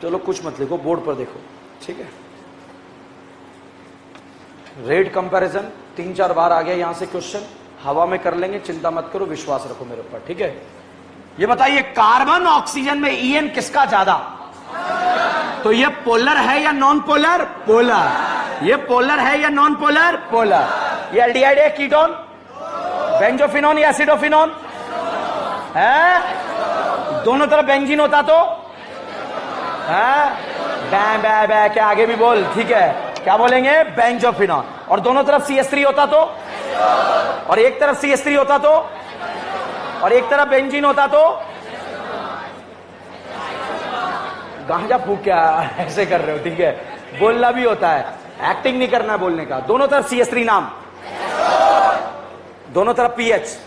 चलो कुछ मत लिखो, बोर्ड पर देखो, ठीक है? रेट कंपैरिजन 3-4 बार आ गया यहां से क्वेश्चन, हवा में कर लेंगे, चिंता मत करो, विश्वास रखो मेरे ऊपर, ठीक है? ये बताइए कार्बन ऑक्सीजन में EN किसका ज्यादा? तो ये पोलर है या नॉन पोलर? पोलर। ये पोलर है या नॉन पोलर? पोलर। ये एल्डिहाइड है, कीटोन, बेंजोफिनोन या एसिडोफिनोन है? दोनों तरफ बेंजीन होता तो क्या आगे भी बोल, ठीक है? क्या बोलेंगे? बेंजोफिनोन। और दोनों तरफ CH3 होता तो, और एक तरफ CH3 होता तो, और एक तरफ बेंजीन होता तो, गांजा फूक क्या ऐसे कर रहे हो, ठीक है? बोलना भी होता है, एक्टिंग नहीं करना बोलने का। दोनों तरफ CH3 नाम, दोनों तरफ PH,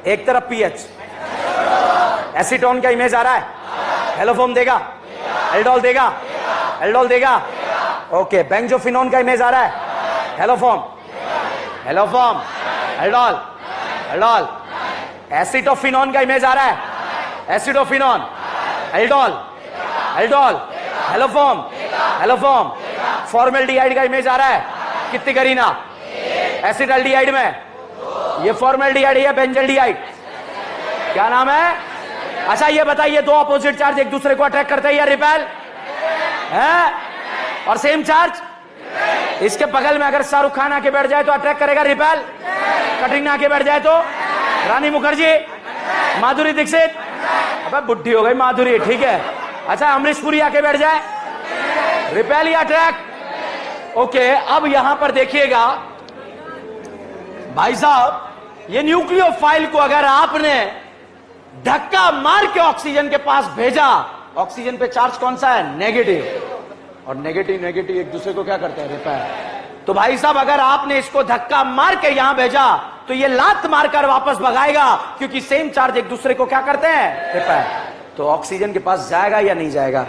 एक तरफ PH। एसीटोन का इमेज आ रहा है? हेलोफॉर्म देगा, एल्डोल देगा, एल्डोल देगा, ओके। बेंजोफिनोन का इमेज आ रहा है? Haloform, haloform, aldol, aldol. Acetophenone का इमेज आ रहा है? Acetophenone, aldol, aldol, haloform, haloform. Formaldehyde का इमेज आ रहा है? कितनी करीना? एसिडल्डिहाइड में ये फॉर्मेल्डिहाइड है, बेंजल्डिहाइड, क्या नाम है? अच्छा ये बताइए, दो अपोजिट चार्ज एक दूसरे को अट्रैक्ट करते हैं या रिपेल है? और सेम चार्ज इसके बगल में अगर शाहरुख खान आके बैठ जाए तो अट्रैक्ट करेगा, रिपेल? कटरीना आके बैठ जाए तो? रानी मुखर्जी, माधुरी दीक्षित, अब बुढ़ी हो गई माधुरी, ठीक है? अच्छा अमरीश पुरी आके बैठ जाए, रिपेल या अट्रैक्ट? ओके। अब यहां पर देखिएगा भाई साहब, ये न्यूक्लियोफाइल को अगर आपने धक्का मार के ऑक्सीजन के पास भेजा, ऑक्सीजन पे चार्ज कौन सा है? नेगेटिव। और नेगेटिव नेगेटिव एक दूसरे को क्या करते हैं? रिपेल। तो भाई साहब अगर आपने इसको धक्का मार के यहां भेजा तो ये लात मारकर वापस भगाएगा, क्योंकि सेम चार्ज एक दूसरे को क्या करते हैं? रिपेल। तो ऑक्सीजन के पास जाएगा या नहीं जाएगा?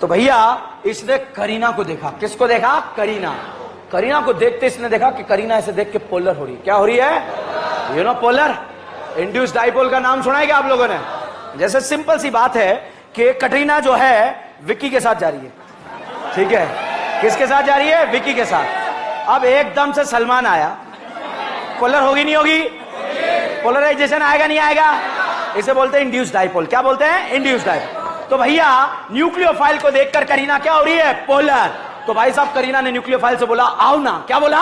तो भैया इसने करीना को देखा, किसको देखा? करीना। करीना को देखते इसने देखा कि करीना ऐसे देख के पोलर हो रही। क्या हो रही है? You know polar induce dipole का नाम सुना है क्या आप लोगों ने? जैसे सिंपल सी बात है कि कटरीना जो है विक्की के साथ जा रही है, ठीक है? किसके साथ जा रही है? विक्की के साथ। अब एकदम से सलमान आया, पोलर होगी नहीं होगी? पोलराइजेशन आएगा नहीं आएगा? इसे बोलते हैं इंड्यूस डाइपोल। क्या बोलते हैं? Induce dipole. तो भैया न्यूक्लियोफाइल को देखकर करीना क्या हो रही है? पोलर। तो भाई साहब करीना ने न्यूक्लियोफाइल से बोला आओ ना। क्या बोला?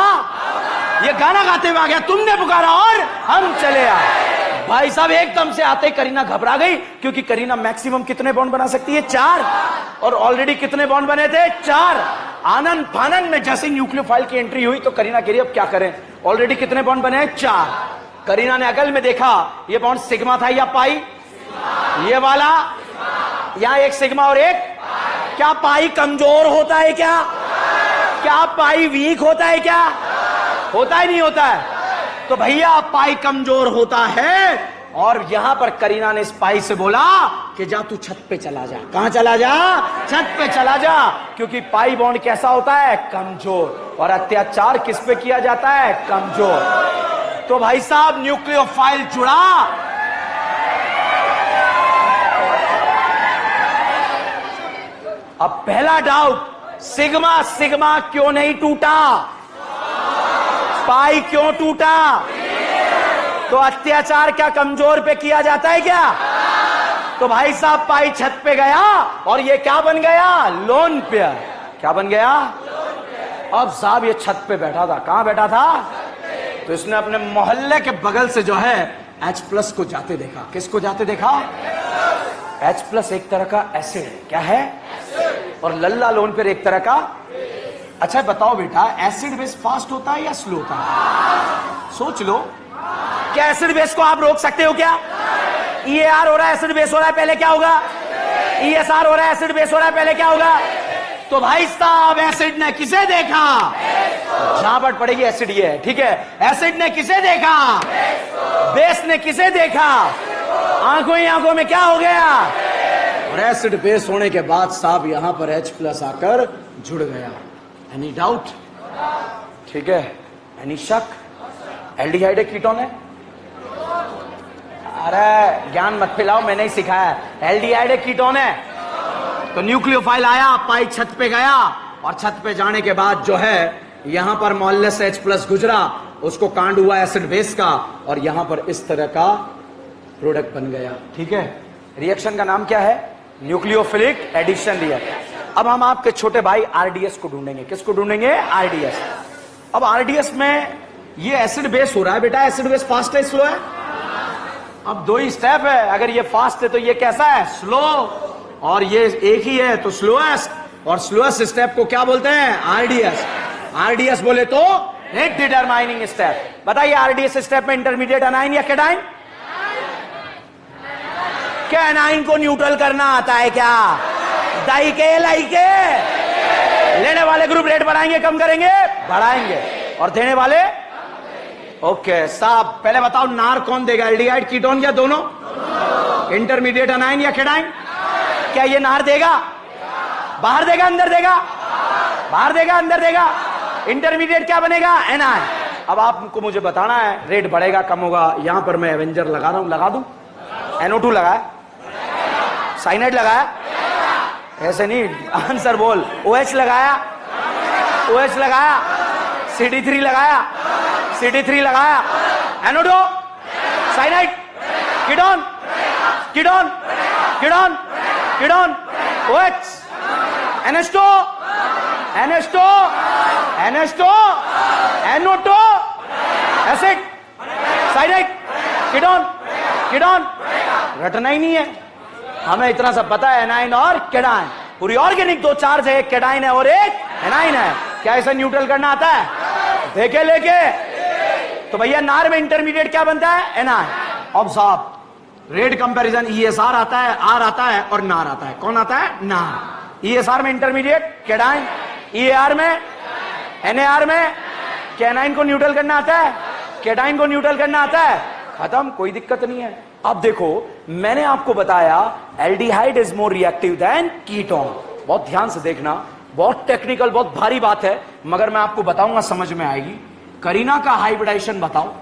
ये गाना गाते हुए आ गया, तुमने पुकारा और हम चले आए। भाई साहब एकदम से आते ही करीना घबरा गई, क्योंकि करीना मैक्सिमम कितने बॉन्ड बना सकती है? 4। और ऑलरेडी कितने बॉन्ड बने थे? 4। आनंद फानंद में जैसे न्यूक्लियोफाइल की एंट्री हुई तो करीना कह रही अब क्या करें, ऑलरेडी कितने बॉन्ड बने हैं? 4। करीना ने अगल में देखा, ये बॉन्ड सिग्मा था या पाई? ये वाला, यहां एक सिग्मा और एक, क्या पाई कमजोर होता है क्या? क्या पाई वीक होता है क्या? होता ही नहीं होता है। तो भैया पाई कमजोर होता है, और यहां पर करीना ने इस पाई से बोला कि जा तू छत पे चला जा। कहां चला जा? छत पे चला जा, क्योंकि पाई बॉन्ड कैसा होता है? कमजोर। और अत्याचार किस पे किया जाता है? कमजोर। तो भाई साहब न्यूक्लियोफाइल जुड़ा, अब पहला डाउट, सिग्मा सिग्मा क्यों नहीं टूटा? पाई क्यों टूटा? तो अत्याचार क्या कमजोर पे किया जाता है क्या? तो भाई साहब पाई छत पे गया और ये क्या बन गया? Lone pair. क्या बन गया? अब साहब ये छत पे बैठा था। कहां बैठा था? तो इसने अपने मोहल्ले के बगल से जो है H+ को जाते देखा। किसको जाते देखा? H+ एक तरह का एसिड। क्या है? और लल्ला लोन पेयर एक तरह का। अच्छा बताओ बेटा, एसिड बेस फास्ट होता है या स्लो होता है? सोच लो, क्या एसिड बेस को आप रोक सकते हो क्या? EAR हो रहा है, एसिड बेस हो रहा है, पहले क्या होगा? ESR हो रहा है, एसिड बेस हो रहा है, पहले क्या होगा? तो भाई साहब एसिड ने किसे देखा? झापट पड़ेगी, एसिड ये है, ठीक है? एसिड ने किसे देखा? बेस ने किसे देखा? आंखों ही आंखों में क्या हो गया? और एसिड बेस होने के बाद साहब यहां पर H+ आकर जुड़ गया। Any doubt? ठीक है, एनी शक? एल्डिहाइड एक कीटोन है? अरे ज्ञान मत फैलाओ, मैंने ही सिखाया। एल्डिहाइड एक कीटोन है। तो न्यूक्लियोफाइल आया, पाई छत पे गया, और छत पे जाने के बाद जो है यहां पर मोहल्ले से H+ गुजरा, उसको कांड हुआ एसिड बेस का, और यहां पर इस तरह का प्रोडक्ट बन गया। ठीक है, रिएक्शन का नाम क्या है? Nucleophilic addition reaction. अब हम आपके छोटे भाई RDS को ढूंढेंगे। किसको ढूंढेंगे? RDS। अब RDS में ये एसिड बेस हो रहा है बेटा, एसिड बेस फास्ट है स्लो है? अब 2 ही स्टेप है, अगर ये फास्ट है तो ये कैसा है? स्लो। और ये एक ही है तो स्लोएस्ट, और स्लोएस्ट स्टेप को क्या बोलते हैं? RDS। RDS बोले तो रेट डिटरमाइनिंग स्टेप। बताइए RDS स्टेप में इंटरमीडिएट एनाइन या कैटाइन? क्या एनाइन को न्यूट्रल करना आता है क्या? दाई के लाई के? लेने वाले ग्रुप रेट बढ़ाएंगे कम करेंगे? बढ़ाएंगे। और देने वाले? ओके साहब, पहले बताओ नार कौन देगा? एल्डिहाइड कीटोन या दोनों? इंटरमीडिएट एनाइन या कैटाइन? क्या ये नार देगा? बाहर देगा अंदर देगा? बाहर देगा अंदर देगा? इंटरमीडिएट क्या बनेगा? एनाइन। अब आपको मुझे बताना है रेट बढ़ेगा कम होगा। यहां पर मैं एवेंजर लगा रहा हूं, लगा दूं? NO2 लगाया? साइनाइड लगाया? ऐसे नहीं, आंसर बोल। OH लगाया? OH लगाया? CD3 लगाया? CD3 लगाया? NO2? Cyanide? Ketone? Ketone? Ketone? Ketone? OH? NH2? NH2? NH2? NO2? Acid? Cyanide? Ketone? Ketone? रटना ही नहीं है हमें, इतना सब पता है। एनाइन और कैटाइन, पूरी ऑर्गेनिक 2 चार्ज है, एक कैटाइन है और एक एनाइन है। क्या इसे न्यूट्रल करना आता है? देखे लेके। तो भैया नार में इंटरमीडिएट क्या बनता है? एनाइन। अब साहब रेट कंपैरिजन ESR आता है, R आता है और नार आता है। कौन आता है? नार। ESR में इंटरमीडिएट कैटाइन, EAR में, NAR में कैनाइन को न्यूट्रल करना आता है, कैटाइन को न्यूट्रल करना आता है, खत्म, कोई दिक्कत नहीं है। अब देखो मैंने आपको बताया aldehyde is more reactive than ketone. बहुत ध्यान से देखना, बहुत टेक्निकल, बहुत भारी बात है, मगर मैं आपको बताऊंगा, समझ में आएगी। करीना का हाइब्रिडाइजेशन बताओ।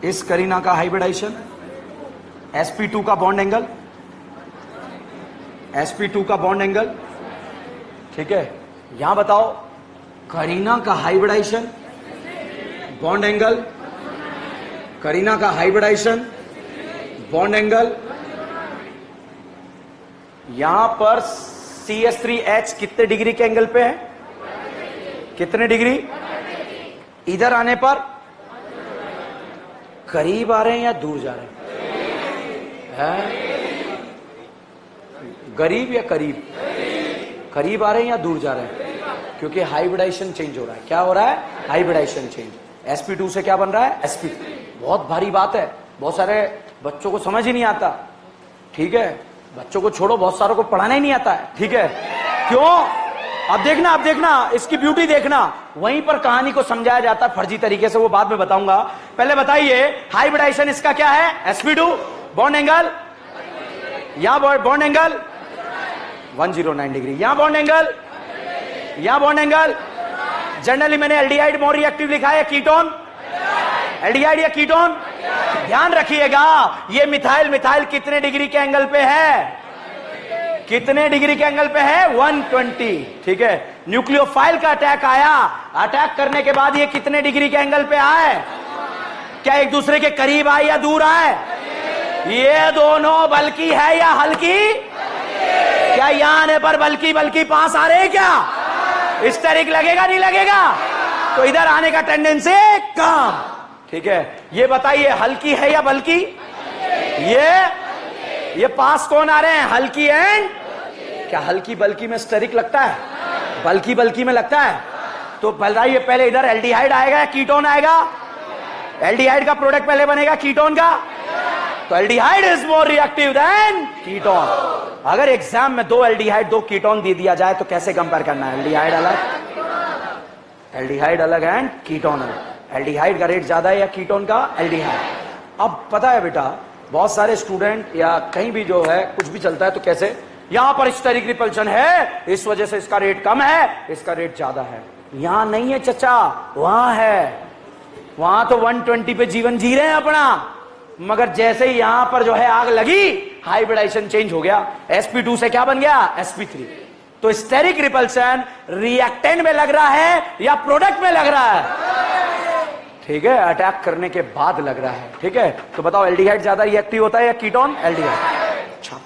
इस करीना का हाइब्रिडाइजेशन, sp2 का बॉन्ड एंगल, sp2 का बॉन्ड एंगल, ठीक है। यहां बताओ करीना का हाइब्रिडाइजेशन, बॉन्ड एंगल, करीना का हाइब्रिडाइजेशन, बॉन्ड एंगल। यहां पर CH3H कितने डिग्री के एंगल पे है? कितने डिग्री? इधर आने पर करीब आ रहे हैं या दूर जा रहे हैं? गरीब या करीब? करीब आ रहे हैं या दूर जा रहे हैं? क्योंकि हाइब्रिडाइजेशन चेंज हो रहा है। क्या हो रहा है? Hybridisation change. sp2 से क्या बन रहा है? sp3। बहुत भारी बात है, बहुत सारे बच्चों को समझ ही नहीं आता, ठीक है। बच्चों को छोड़ो, बहुत सारों को पढ़ाना ही नहीं आता है, ठीक है। क्यों? अब देखना इसकी ब्यूटी देखना, वहीं पर कहानी को समझाया जाता है फर्जी तरीके से, वो बाद में बताऊंगा। पहले बताइए हाइब्रिडाइजेशन इसका क्या है? sp2 बॉन्ड एंगल, यहां बॉन्ड एंगल 109 डिग्री, यहां बॉन्ड एंगल, यहां बॉन्ड एंगल। जनरली मैंने एल्डिहाइड मोर रिएक्टिव लिखा है, कीटोन, एल्डिहाइड या कीटोन। ध्यान रखिएगा, ये मिथाइल कितने डिग्री के एंगल पे है? कितने डिग्री के एंगल पे है? 120, ठीक है। न्यूक्लियोफाइल का अटैक आया, अटैक करने के बाद ये कितने डिग्री के एंगल पे आए? क्या एक दूसरे के करीब आए या दूर आए? ये दोनों बल्कि है या हल्की? क्या यहां आने पर बल्कि पास आ रहे हैं क्या? स्टेरिक लगेगा नहीं लगेगा? तो इधर आने का टेंडेंसी कम, ठीक है। ये बताइए हल्की है या बल्कि? ये पास कौन आ रहे हैं? हल्की एंड क्या? हल्की बल्कि में स्टेरिक लगता है? बल्कि में लगता है। तो बताइए पहले इधर एल्डिहाइड आएगा या कीटोन आएगा? एल्डिहाइड का प्रोडक्ट पहले बनेगा कीटोन का, तो aldehyde is more reactive than ketone. अगर एग्जाम में 2 एल्डिहाइड 2 कीटोन दे दिया जाए तो कैसे कंपेयर करना है? एल्डिहाइड अलग एंड कीटोन अलग। एल्डिहाइड का रेट ज्यादा है या कीटोन का? एल्डिहाइड। अब पता है बेटा, बहुत सारे स्टूडेंट या कहीं भी जो है कुछ भी चलता है तो कैसे, यहां पर स्टेरिक रिपल्शन है, इस वजह से इसका रेट कम है, इसका रेट ज्यादा है। यहां नहीं है चचा, वहां है। वहां तो 120 पे जीवन जी रहे हैं अपना, मगर जैसे ही यहां पर जो है आग लगी, हाइब्रिडाइजेशन चेंज हो गया। sp2 से क्या बन गया? sp3। तो स्टेरिक रिपल्शन रिएक्टेंट में लग रहा है या प्रोडक्ट में लग रहा है? ठीक है, अटैक करने के बाद लग रहा है, ठीक है। तो बताओ एल्डिहाइड ज्यादा रिएक्टिव होता है या कीटोन? एल्डिहाइड। अच्छा,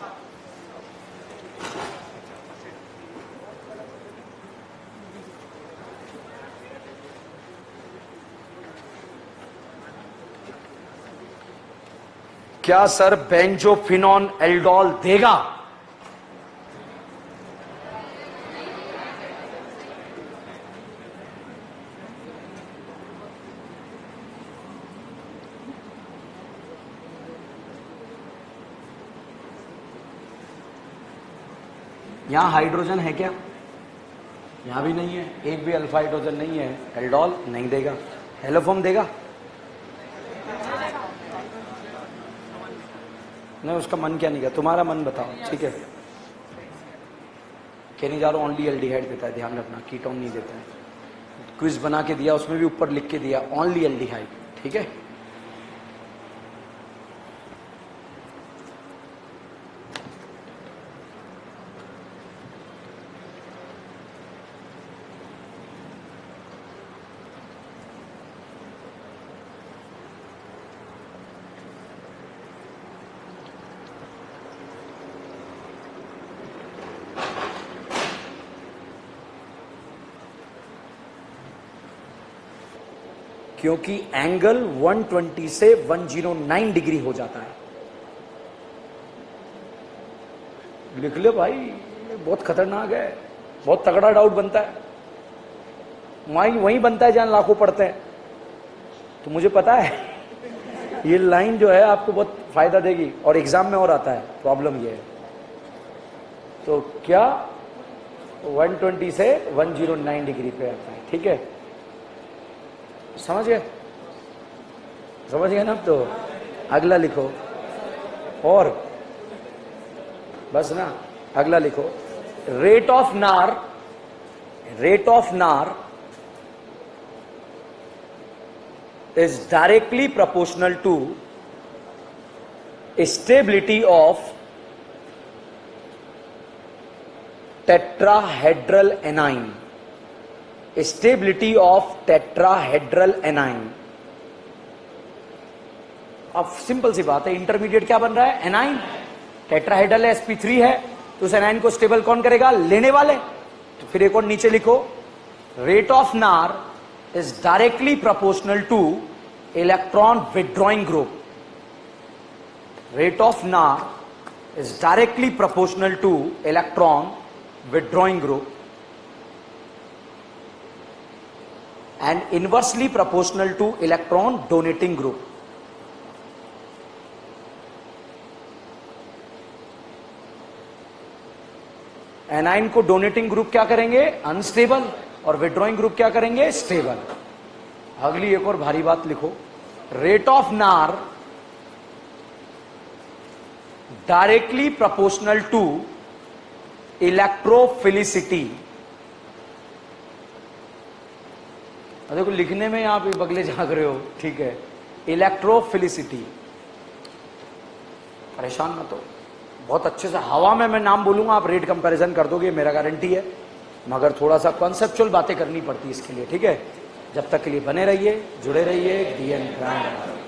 क्या सर बेंजोफिनॉन एल्डोल देगा? यहां हाइड्रोजन है क्या? यहां भी नहीं है, एक भी अल्फा हाइड्रोजन नहीं है, एल्डोल नहीं देगा। हेलोफॉर्म देगा? नहीं, उसका मन क्या नहीं किया, तुम्हारा मन बताओ, ठीक है। कहने जा रहा हूं ओनली एल्डिहाइड देता है, ध्यान रखना, कीटोन नहीं देता है। क्विज बना के दिया, उसमें भी ऊपर लिख के दिया ओनली एल्डिहाइड, ठीक है। क्योंकि एंगल 120 से 109 डिग्री हो जाता है। लिख ले भाई, बहुत खतरनाक है, बहुत तगड़ा डाउट बनता है, वहीं बनता है जहां लाखों पढ़ते हैं। तो मुझे पता है ये लाइन जो है आपको बहुत फायदा देगी और एग्जाम में और आता है। प्रॉब्लम ये है, तो क्या 120 से 109 डिग्री पे आता है, ठीक है। समझ गए ना? अब तो अगला लिखो और बस ना। अगला लिखो, रेट ऑफ नार is directly proportional to stability of tetrahedral anion. Stability of tetrahedral anion. अब सिंपल सी बात है, इंटरमीडिएट क्या बन रहा है? एनाइन। टेट्राहेड्रल है, sp3 है, तो उस एनाइन को स्टेबल कौन करेगा? लेने वाले। तो फिर एक और नीचे लिखो, रेट ऑफ नार is directly proportional to electron withdrawing group. Rate of NAR is directly proportional to electron withdrawing group and inversely proportional to electron donating group. A9 को डोनेटिंग ग्रुप क्या करेंगे? अनस्टेबल। और विड्रॉइंग ग्रुप क्या करेंगे? Stable. अगली एक और भारी बात लिखो, रेट ऑफ नार डायरेक्टली प्रोपोर्शनल टू इलेक्ट्रोफिलिसिटी। देखो लिखने में आप बगले झाग रहे हो, ठीक है, इलेक्ट्रोफिलिसिटी। परेशान मत हो, बहुत अच्छे से हवा में मैं नाम बोलूंगा, आप रेट कंपैरिजन कर दोगे, मेरा गारंटी है। मगर थोड़ा सा कॉन्सेप्चुअल बातें करनी पड़ती है इसके लिए, ठीक है। जब तक के लिए बने रहिए, जुड़े रहिए, DN ब्रांड।